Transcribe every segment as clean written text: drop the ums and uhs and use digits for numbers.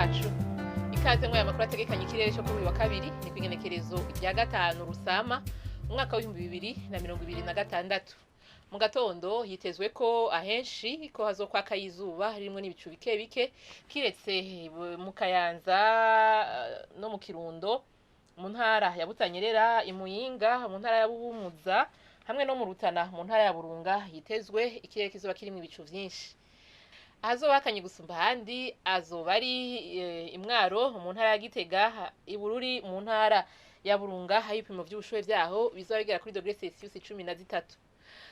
bacu. Ikaze mu makuru ategekanye ikirere cyo kuri uyu wa kabiri ni kw'igenekerezo rya 5 Rusama umwaka wa 2026. Mu gatondo hitezwe ko ahenshi ko hazokwaka izuba harimo n'ibicu bike bike kiretse mu Kayanza no mu Kirundo, mu ntara ya Butanyerera, Imuyinga, mu ntara ya Buhumuza hamwe no mu Rutana mu ntara ya Burunga hitezwe ikirere kizoba kirimo ibicu vyinshi. Ahazobakanye gusumba handi azoba ari Imwaro mu ntara ya Gitega, Ibururi mu ntara ya Burunga, ibipimo vy'ubushuhe vyaho bizoba bigera kuri °C 13.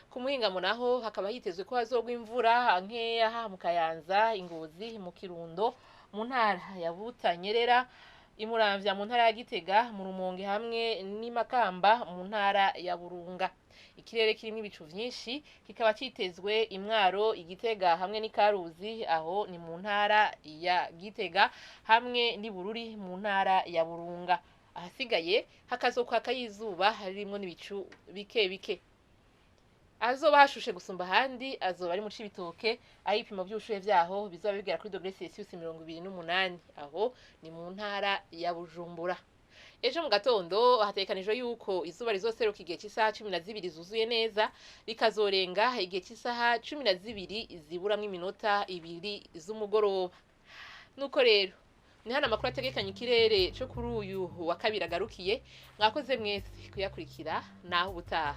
Ku muhingamo naho hakaba hitezwe ko hazogwa imvura nkeya mu Kayanza, Ingozi, mu Kirundo, mu ntara ya Butanyerera, Imuramvya mu ntara ya Gitega, mu Rumonge hamwe n'Imakamba mu ntara ya Burunga. Ikirere kirimo ibicu vyinshi kikaba kitezwe Imwaro, Igitega hamwe n'Ikaruzi, aho ni mu ntara ya Gitega hamwe n'Ibururi mu ntara ya Burunga. Ahasigaye hakazokwaka izuba harimo n'ibicu bike bike. Azoba hashushe gusumba handi azoba ari mu Cibitoke, aho ibipimo vy'ubushuhe vyaho bizoba bigera kuri °C 28, aho ni mu ntara ya Bujumbura. Ejo mu gatondo hatekanijwe yuko izuba rizoseruka igihe cy'isaha 12 zuzuye neza, rikazorenga igihe cy'isaha 12 ziburamwo iminota 2 z'umugoroba. Nuko rero ni hano amakuru ategekanye ikirere cyo kuri uyu wa kabiri agarukiye. Mwakoze mwese kuyakurikira, naho ubutaha.